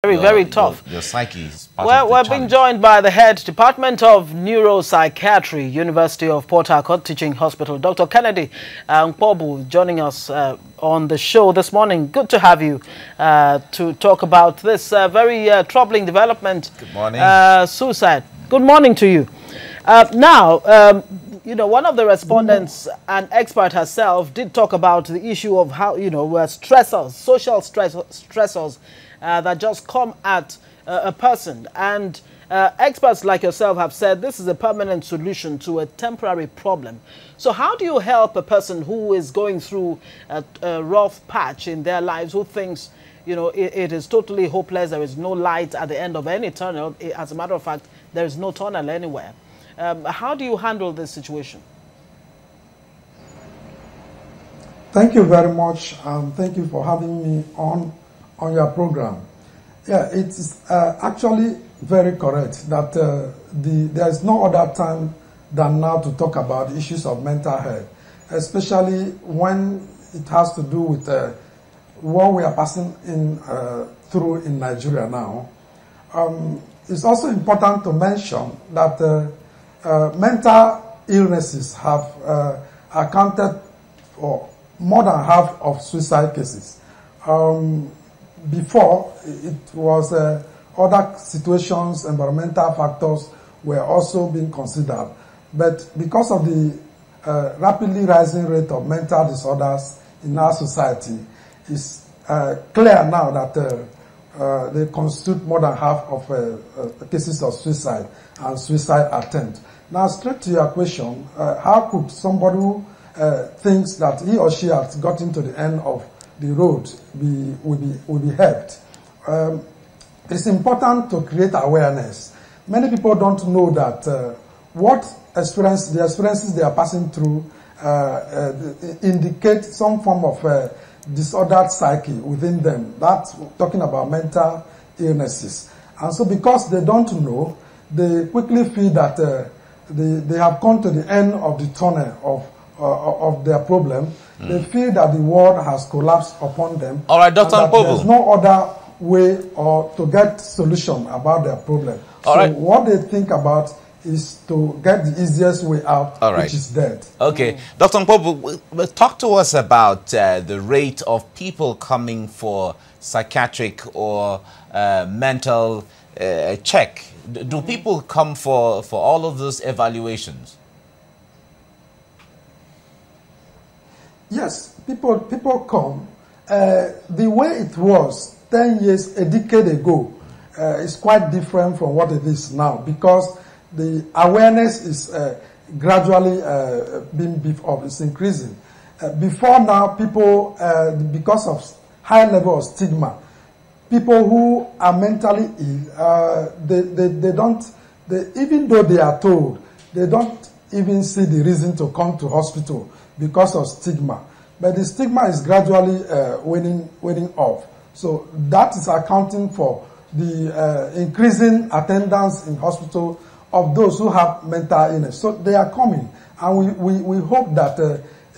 Very tough. Your psyche is part Well, of the we're challenge. being joined by the head Department of Neuropsychiatry, University of Port Harcourt Teaching Hospital, Dr. Kennedy Nkwobu, joining us on the show this morning. Good to have you to talk about this very troubling development. Good morning. Suicide. Good morning to you. You know, one of the respondents, an expert herself, did talk about the issue of how, you know, stressors, social stressors that just come at a person. And experts like yourself have said this is a permanent solution to a temporary problem. So how do you help a person who is going through a rough patch in their lives, who thinks, you know, it is totally hopeless, there is no light at the end of any tunnel? As a matter of fact, there is no tunnel anywhere. How do you handle this situation? Thank you very much. Thank you for having me on your program. Yeah, it is actually very correct that there is no other time than now to talk about issues of mental health, especially when it has to do with what we are passing through in Nigeria now. It's also important to mention that mental illnesses have accounted for more than half of suicide cases. Before, it was other situations, environmental factors were also being considered. But because of the rapidly rising rate of mental disorders in our society, it's clear now that they constitute more than half of cases of suicide and suicide attempt. Now, straight to your question, how could somebody who thinks that he or she has gotten to the end of the road will be helped? It's important to create awareness. Many people don't know that the experiences they are passing through indicate some form of disordered psyche within them. That's talking about mental illnesses. And so because they don't know, they quickly feel that they have come to the end of the tunnel of their problem. They feel that the world has collapsed upon them. All right, Dr. Nkwobu. There's no other way to get solution about their problem. All so right. What they think about is to get the easiest way out, which is death. Okay. Dr. Nkwobu, talk to us about the rate of people coming for psychiatric or mental check. Do people come for all of those evaluations? Yes, people come. The way it was 10 years, a decade ago, is quite different from what it is now, because the awareness is gradually being beefed up, it's increasing. Before now, people, because of high level of stigma, people who are mentally ill, even though they are told, they don't even see the reason to come to hospital because of stigma. But the stigma is gradually waning off. So that is accounting for the increasing attendance in hospital of those who have mental illness. So they are coming. And we hope that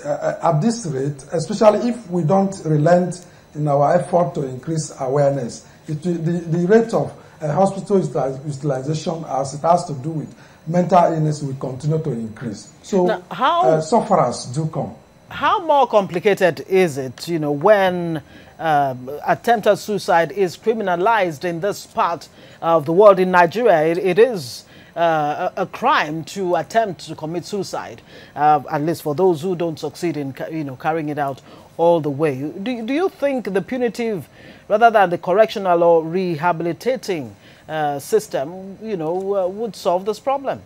at this rate, especially if we don't relent in our effort to increase awareness, the rate of hospital utilization, as it has to do with mental illness, will continue to increase. So now, sufferers do come. How more complicated is it, you know, when attempted suicide is criminalized in this part of the world? In Nigeria, it is a crime to attempt to commit suicide, at least for those who don't succeed in, you know, carrying it out all the way. Do you think the punitive, rather than the correctional or rehabilitating system, you know, would solve this problem?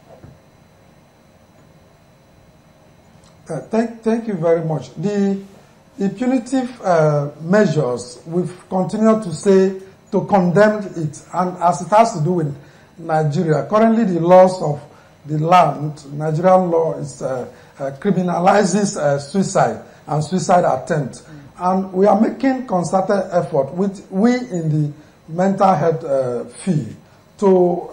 Thank you very much. The punitive measures, we've continued to say, to condemn it, and as it has to do with Nigeria, currently the laws of the land, Nigerian law, is criminalizes suicide and suicide attempt. And we are making concerted effort with we in the mental health field to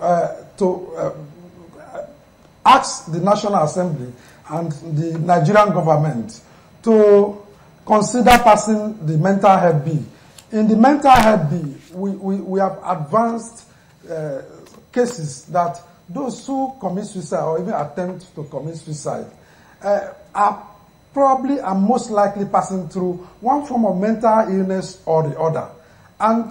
ask the National Assembly and the Nigerian government to consider passing the mental health bill. In the mental health bill, we have advanced cases that those who commit suicide or even attempt to commit suicide are probably and most likely passing through one form of mental illness or the other. And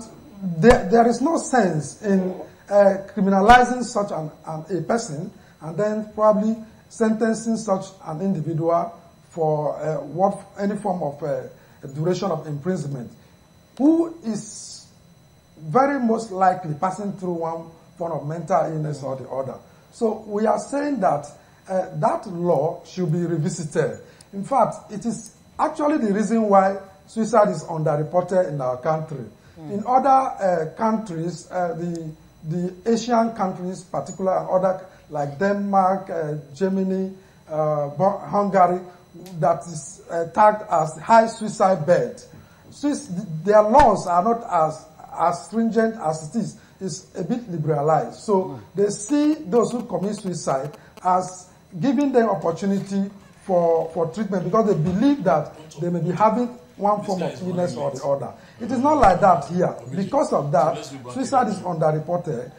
there is no sense in criminalizing such a person and then probably sentencing such an individual for any form of duration of imprisonment, who is very most likely passing through one form of mental illness or the other. So we are saying that that law should be revisited. In fact, it is actually the reason why suicide is underreported in our country. In other countries, the Asian countries, particularly, and other like Denmark, Germany, Hungary, that is tagged as high suicide bed. Their laws are not as stringent as it is. It's a bit liberalized. So they see those who commit suicide as giving them opportunity for treatment because they believe that they may be having one form of illness or the other. It is not like that here. Because of that, suicide is underreported.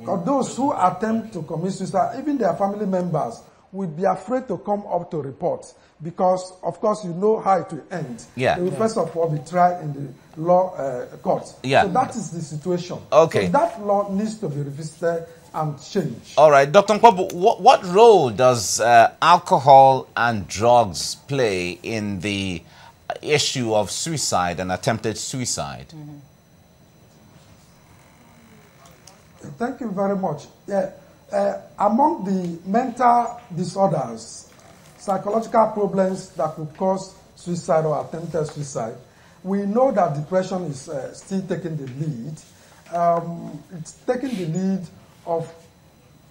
Or those who attempt to commit suicide, even their family members, will be afraid to come up to report because, of course, you know how it will end. Yeah. They will first of all be tried in the law courts. Yeah. So that is the situation. Okay. So that law needs to be revisited and changed. All right, Dr. Nkwobu, what role does alcohol and drugs play in the issue of suicide and attempted suicide? Thank you very much. Yeah. Among the mental disorders, psychological problems that could cause suicide or attempted suicide, we know that depression is still taking the lead. It's taking the lead of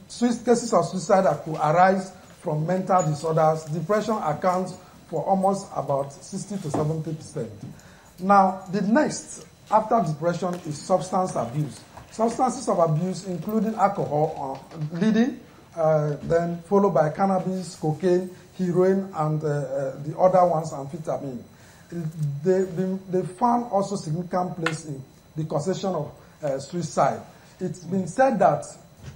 cases of suicide that could arise from mental disorders. Depression accounts for almost about 60 to 70%. Now, the next after depression is substance abuse. Substances of abuse, including alcohol, leading, then followed by cannabis, cocaine, heroin, and the other ones, amphetamine. They found also significant place in the causation of suicide. It's been said that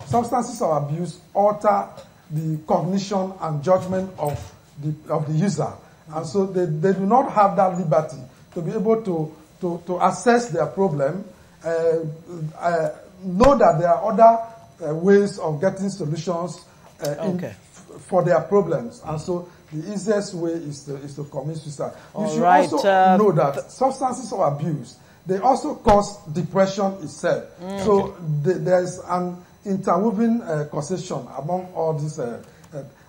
substances of abuse alter the cognition and judgment of the user. And so they do not have that liberty to be able to assess their problem, know that there are other ways of getting solutions for their problems. And so the easiest way is to commit suicide. You should also know that substances of abuse, they also cause depression itself. So there's an interwoven causation among all these.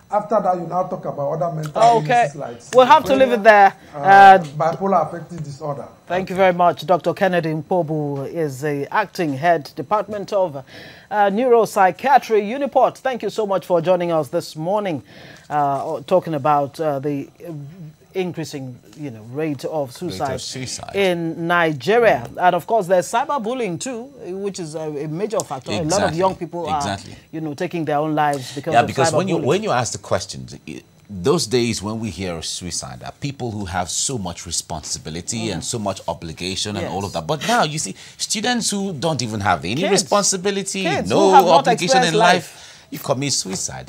After that, you now talk about other mental illnesses like we'll have to leave it there. Bipolar affective disorder. Thank you very much. Dr. Kennedy Nkwobu is the acting head, Department of Neuropsychiatry, Uniport. Thank you so much for joining us this morning, talking about the increasing, rate of suicide in Nigeria. And of course, there's cyberbullying too, which is a major factor. A lot of young people are, taking their own lives because of because cyberbullying. when you ask the questions, those days when we hear of suicide are people who have so much responsibility and so much obligation and all of that. But now you see students who don't even have any responsibility, no obligation in life, you commit suicide.